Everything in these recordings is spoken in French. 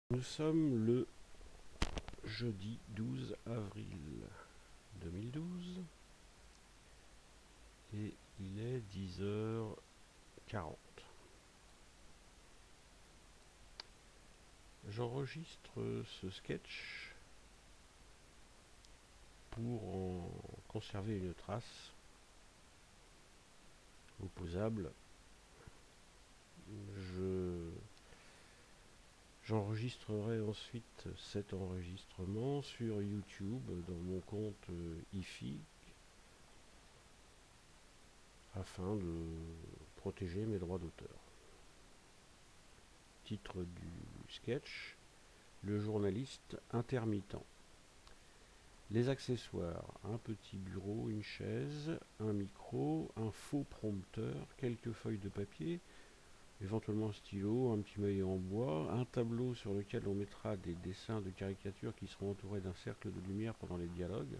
Nous sommes le jeudi 12 avril 2012 et il est 10h40. J'enregistre ce sketch pour en conserver une trace opposable. J'enregistrerai ensuite cet enregistrement sur YouTube dans mon compte IFI afin de protéger mes droits d'auteur. Titre du sketch: le journaliste intermittent. Les accessoires: un petit bureau, une chaise, un micro, un faux prompteur, quelques feuilles de papier, éventuellement un stylo, un petit maillet en bois, un tableau sur lequel on mettra des dessins de caricatures qui seront entourés d'un cercle de lumière pendant les dialogues,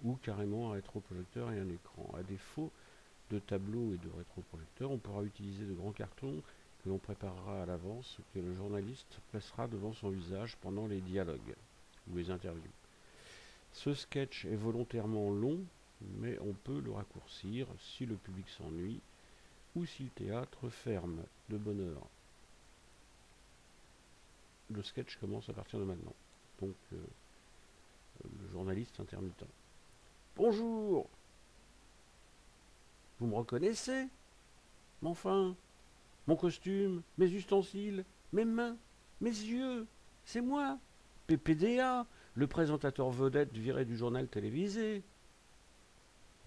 ou carrément un rétroprojecteur et un écran. À défaut de tableau et de rétroprojecteur, on pourra utiliser de grands cartons que l'on préparera à l'avance, que le journaliste placera devant son visage pendant les dialogues ou les interviews. Ce sketch est volontairement long, mais on peut le raccourcir si le public s'ennuie ou si le théâtre ferme de bonne heure. Le sketch commence à partir de maintenant. Donc, le journaliste intermittent. Bonjour! Vous me reconnaissez? Mais enfin, mon costume, mes ustensiles, mes mains, mes yeux, c'est moi, PPDA, le présentateur vedette viré du journal télévisé.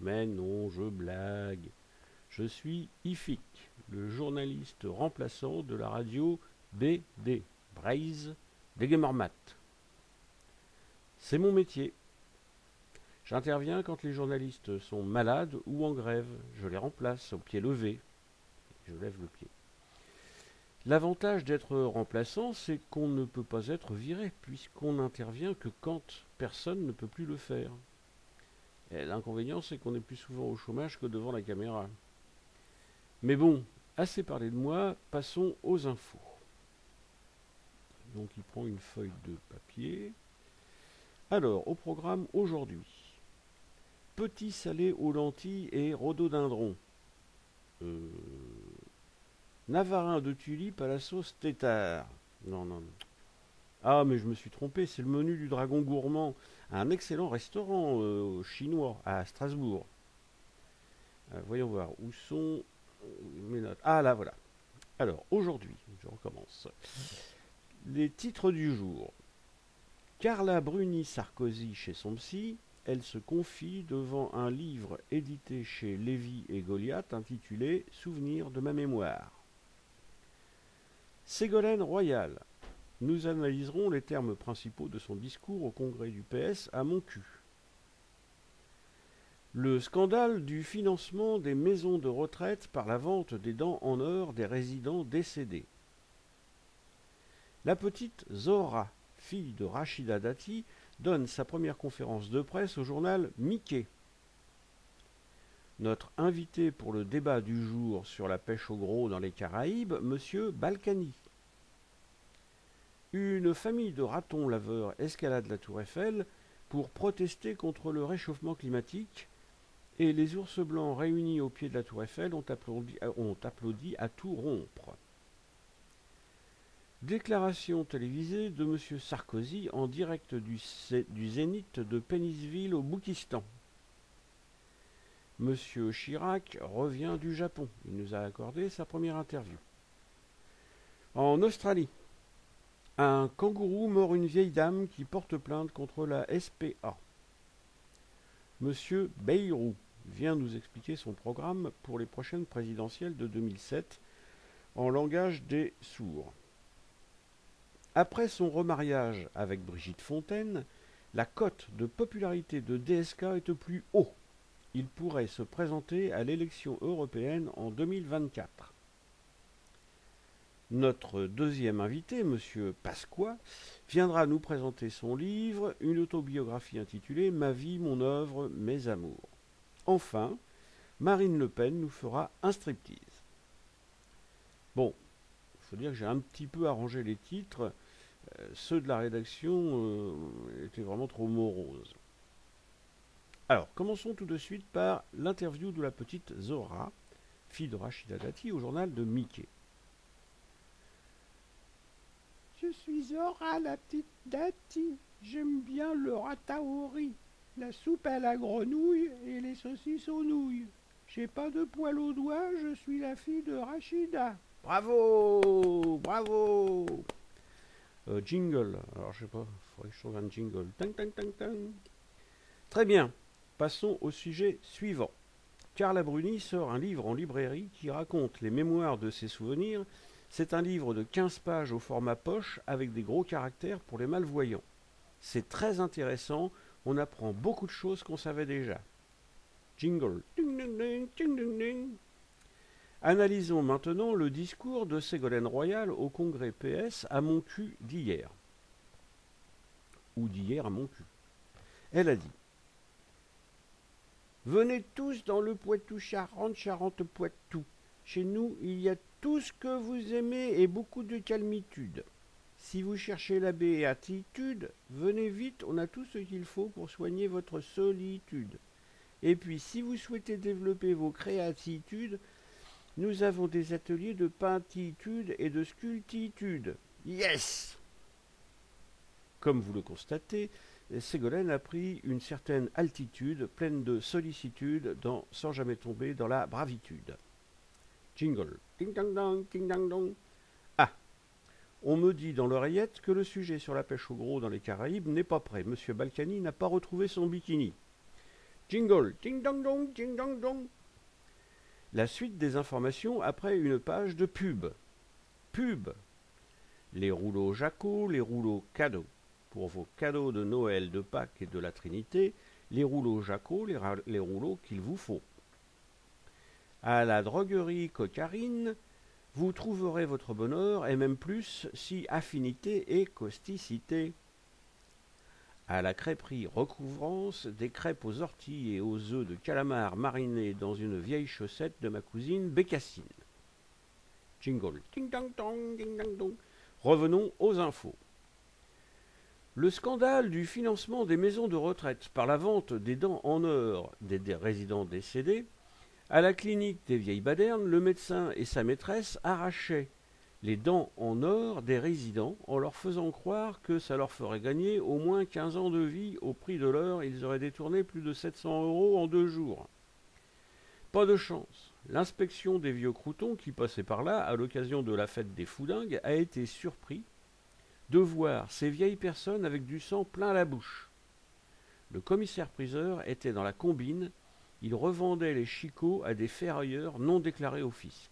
Mais non, je blague. Je suis IFIC, le journaliste remplaçant de la radio BD, Braise des Gamermat. C'est mon métier. J'interviens quand les journalistes sont malades ou en grève. Je les remplace au pied levé. Je lève le pied. L'avantage d'être remplaçant, c'est qu'on ne peut pas être viré, puisqu'on n'intervient que quand personne ne peut plus le faire. Et l'inconvénient, c'est qu'on est plus souvent au chômage que devant la caméra. Mais bon, assez parlé de moi, passons aux infos. Donc il prend une feuille de papier. Alors, au programme aujourd'hui: petit salé aux lentilles et rhododendron. Navarin de tulipes à la sauce tétard. Non, non, non. Ah, mais je me suis trompé, c'est le menu du Dragon Gourmand, un excellent restaurant chinois à Strasbourg. Voyons voir, où sont mes notes? Ah, là, voilà. Alors, aujourd'hui, je recommence. Les titres du jour. Carla Bruni Sarkozy chez son psy. Elle se confie devant un livre édité chez Lévy et Goliath intitulé Souvenirs de ma mémoire. Ségolène Royal. Nous analyserons les termes principaux de son discours au congrès du PS à Montcuq. Le scandale du financement des maisons de retraite par la vente des dents en or des résidents décédés. La petite Zora, fille de Rachida Dati, donne sa première conférence de presse au journal Mickey. Notre invité pour le débat du jour sur la pêche au gros dans les Caraïbes, M. Balkany. Une famille de ratons laveurs escalade la tour Eiffel pour protester contre le réchauffement climatique, et les ours blancs réunis au pied de la tour Eiffel ont applaudi à tout rompre. Déclaration télévisée de M. Sarkozy en direct du Zénith de Pennsville au Boukistan. M. Chirac revient du Japon. Il nous a accordé sa première interview. En Australie, un kangourou mord une vieille dame qui porte plainte contre la SPA. M. Bayrou vient nous expliquer son programme pour les prochaines présidentielles de 2007 en langage des sourds. Après son remariage avec Brigitte Fontaine, la cote de popularité de DSK est au plus haut. Il pourrait se présenter à l'élection européenne en 2024. Notre deuxième invité, M. Pasqua, viendra nous présenter son livre, une autobiographie intitulée « Ma vie, mon œuvre, mes amours ». Enfin, Marine Le Pen nous fera un striptease. Bon, il faut dire que j'ai un petit peu arrangé les titres. Ceux de la rédaction étaient vraiment trop moroses. Alors, commençons tout de suite par l'interview de la petite Zora, fille de Rachida Dati, au journal de Mickey. Je suis Zora, la petite Dati. J'aime bien le rataori, la soupe à la grenouille et les saucisses aux nouilles. J'ai pas de poil aux doigts, je suis la fille de Rachida. Bravo, bravo. Jingle. Alors, je sais pas, il faudrait que je trouve un jingle. Tang, tang, tang, tang. Très bien. Passons au sujet suivant. Carla Bruni sort un livre en librairie qui raconte les mémoires de ses souvenirs. C'est un livre de 15 pages au format poche avec des gros caractères pour les malvoyants. C'est très intéressant, on apprend beaucoup de choses qu'on savait déjà. Jingle. Ding, ding, ding, ding, ding, ding. Analysons maintenant le discours de Ségolène Royal au congrès PS à mon cul d'hier. Ou d'hier à mon cul. Elle a dit: venez tous dans le Poitou-Charentes, Charente-Poitou. Chez nous, il y a tout ce que vous aimez et beaucoup de calmitude. Si vous cherchez la béatitude, venez vite, on a tout ce qu'il faut pour soigner votre solitude. Et puis, si vous souhaitez développer vos créatitudes, nous avons des ateliers de peintitude et de sculptitude. Yes! Comme vous le constatez, Ségolène a pris une certaine altitude, pleine de sollicitude, sans jamais tomber dans la bravitude. Jingle. Ding dang dang, ding dang dong. Ah! On me dit dans l'oreillette que le sujet sur la pêche au gros dans les Caraïbes n'est pas prêt. Monsieur Balkany n'a pas retrouvé son bikini. Jingle. Ding dang dong, ding dang dong. La suite des informations après une page de pub. Pub. Les rouleaux Jaco, les rouleaux cadeaux. Pour vos cadeaux de Noël, de Pâques et de la Trinité, les rouleaux Jaco, les rouleaux qu'il vous faut. À la droguerie Cocarine, vous trouverez votre bonheur et même plus si affinité et causticité. À la crêperie Recouvrance, des crêpes aux orties et aux œufs de calamar marinés dans une vieille chaussette de ma cousine Bécassine. Jingle. Ding dang dong, ding dang dong. Revenons aux infos. Le scandale du financement des maisons de retraite par la vente des dents en or des résidents décédés. À la clinique des Vieilles Badernes, le médecin et sa maîtresse arrachaient les dents en or des résidents en leur faisant croire que ça leur ferait gagner au moins 15 ans de vie. Au prix de l'heure, ils auraient détourné plus de 700 € en 2 jours. Pas de chance. L'inspection des vieux croutons qui passaient par là à l'occasion de la fête des foudingues a été surpris de voir ces vieilles personnes avec du sang plein la bouche. Le commissaire-priseur était dans la combine, il revendait les chicots à des ferrailleurs non déclarés au fisc.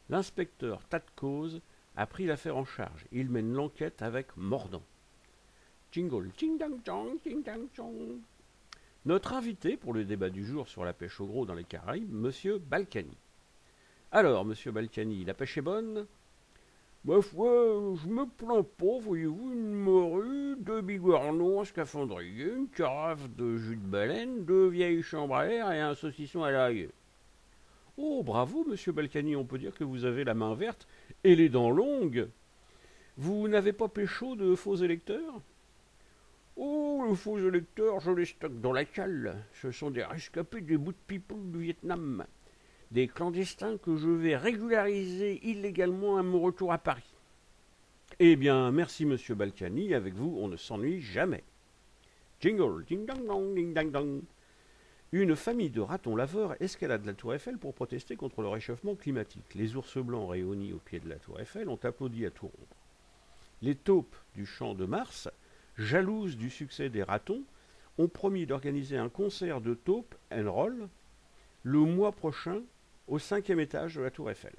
L'inspecteur Tatcose a pris l'affaire en charge. Il mène l'enquête avec mordant. Jingle, ding dang dong, ding dang dong. Notre invité pour le débat du jour sur la pêche au gros dans les Caraïbes, Monsieur Balkany. Alors, Monsieur Balkany, la pêche est bonne? Ma foi, je me plains pas, voyez-vous, une morue, 2 bigorneaux, un scaphandrier, une carafe de jus de baleine, 2 vieilles chambres à air et un saucisson à l'ail. Oh, bravo, Monsieur Balkany, on peut dire que vous avez la main verte et les dents longues. Vous n'avez pas pécho de faux électeurs? Oh, les faux électeurs, je les stocke dans la cale. Ce sont des rescapés des bouts de people du Vietnam. Des clandestins que je vais régulariser illégalement à mon retour à Paris. Eh bien, merci Monsieur Balkany, avec vous on ne s'ennuie jamais. Jingle, ding dang dong, ding dang dong. Une famille de ratons laveurs escalade la tour Eiffel pour protester contre le réchauffement climatique. Les ours blancs réunis au pied de la tour Eiffel ont applaudi à tout rompre. Les taupes du champ de Mars, jalouses du succès des ratons, ont promis d'organiser un concert de taupes and roll le mois prochain au 5e étage de la tour Eiffel.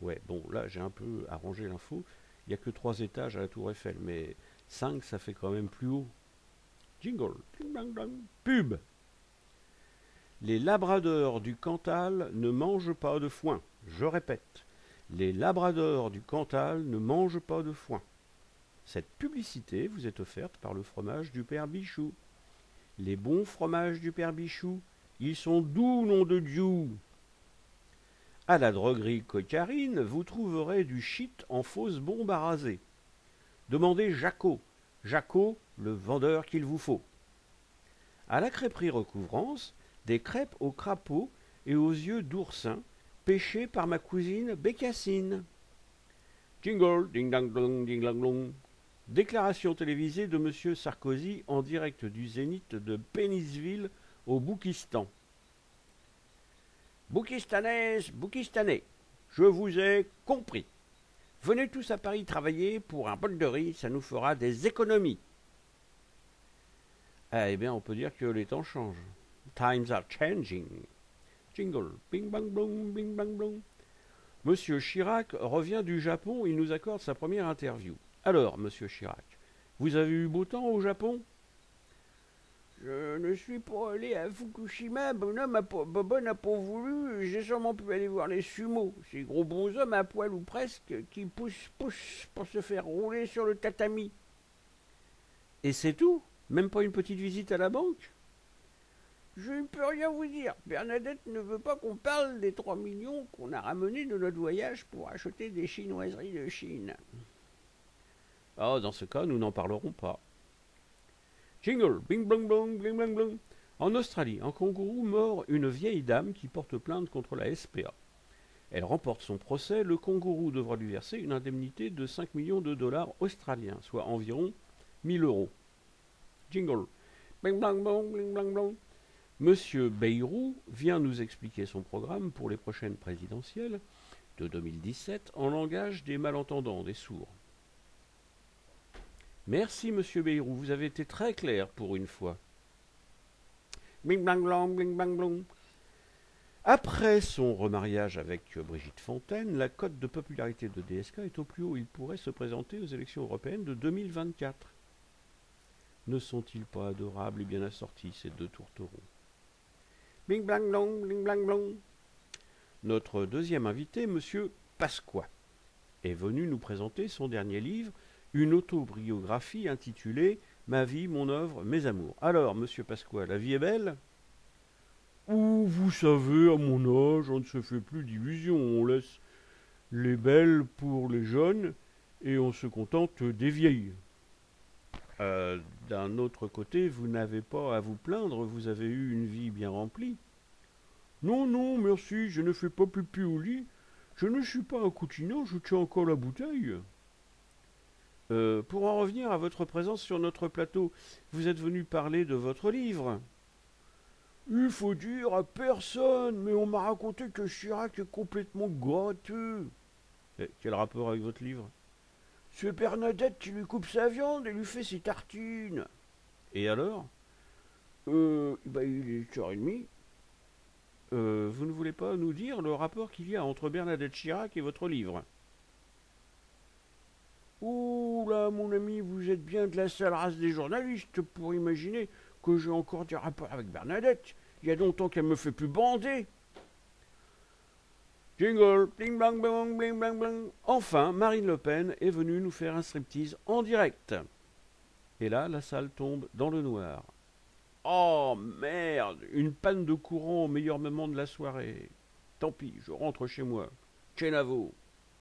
Ouais, bon, là j'ai un peu arrangé l'info. Il n'y a que 3 étages à la tour Eiffel, mais 5 ça fait quand même plus haut. Jingle, ding dang dang. Pub. Les labradors du Cantal ne mangent pas de foin. Je répète, les labradors du Cantal ne mangent pas de foin. Cette publicité vous est offerte par le fromage du Père Bichou. Les bons fromages du Père Bichou, ils sont doux, nom de Dieu. À la droguerie Cocarine, vous trouverez du shit en fausse bombe à raser. Demandez Jaco. Jaco, le vendeur qu'il vous faut. À la crêperie Recouvrance, des crêpes aux crapauds et aux yeux d'oursin, pêchées par ma cousine Bécassine. Jingle, ding dang dong, ding dang dong. Déclaration télévisée de M. Sarkozy en direct du Zénith de Pénisville au Boukistan. Boukistanaises, Boukistanais, je vous ai compris. Venez tous à Paris travailler pour un bol de riz, ça nous fera des économies. Eh bien, on peut dire que les temps changent. Times are changing. Jingle, bing bang blong, bing bang blong. Monsieur Chirac revient du Japon, il nous accorde sa première interview. Alors, monsieur Chirac, vous avez eu beau temps au Japon? Je ne suis pas allé à Fukushima, Bobon n'a pas voulu, j'ai sûrement pu aller voir les sumo, ces gros bonshommes à poil ou presque, qui poussent pour se faire rouler sur le tatami. Et c'est tout? Même pas une petite visite à la banque? Je ne peux rien vous dire. Bernadette ne veut pas qu'on parle des 3 millions qu'on a ramenés de notre voyage pour acheter des chinoiseries de Chine. Ah, dans ce cas, nous n'en parlerons pas. Jingle, bing blong blong, bling bling blong. En Australie, un kangourou mord une vieille dame qui porte plainte contre la SPA. Elle remporte son procès, le kangourou devra lui verser une indemnité de 5 millions de dollars australiens, soit environ 1000 euros. Jingle, bing blong blong, bling bling blong. Monsieur Bayrou vient nous expliquer son programme pour les prochaines présidentielles de 2017 en langage des malentendants, des sourds. Merci, monsieur Bayrou, vous avez été très clair pour une fois. Bing bang blong, bing bang blong. Après son remariage avec Brigitte Fontaine, la cote de popularité de DSK est au plus haut. Il pourrait se présenter aux élections européennes de 2024. Ne sont-ils pas adorables et bien assortis, ces deux tourterons? Bing blang blong, bing blang blong. Notre deuxième invité, monsieur Pasqua, est venu nous présenter son dernier livre, une autobiographie intitulée « Ma vie, mon œuvre, mes amours ». Alors, monsieur Pasqua, la vie est belle? Oh, vous savez, à mon âge, on ne se fait plus d'illusions. On laisse les belles pour les jeunes et on se contente des vieilles. D'un autre côté, vous n'avez pas à vous plaindre, vous avez eu une vie bien remplie. Non, non, merci, je ne fais pas pipi au lit. Je ne suis pas un coutinant, je tiens encore la bouteille. Pour en revenir à votre présence sur notre plateau, vous êtes venu parler de votre livre. Il faut dire à personne, mais on m'a raconté que Chirac est complètement gratteux. Quel rapport avec votre livre? C'est Bernadette qui lui coupe sa viande et lui fait ses tartines. Et alors? Il est 8h30. Vous ne voulez pas nous dire le rapport qu'il y a entre Bernadette Chirac et votre livre? Oh là, mon ami, vous êtes bien de la sale race des journalistes pour imaginer que j'ai encore des rapports avec Bernadette. Il y a longtemps qu'elle me fait plus bander. Jingle, bling blang blang bling blang blang. Enfin, Marine Le Pen est venue nous faire un striptease en direct. Et là, la salle tombe dans le noir. Oh merde, une panne de courant au meilleur moment de la soirée. Tant pis, je rentre chez moi. Chenavo.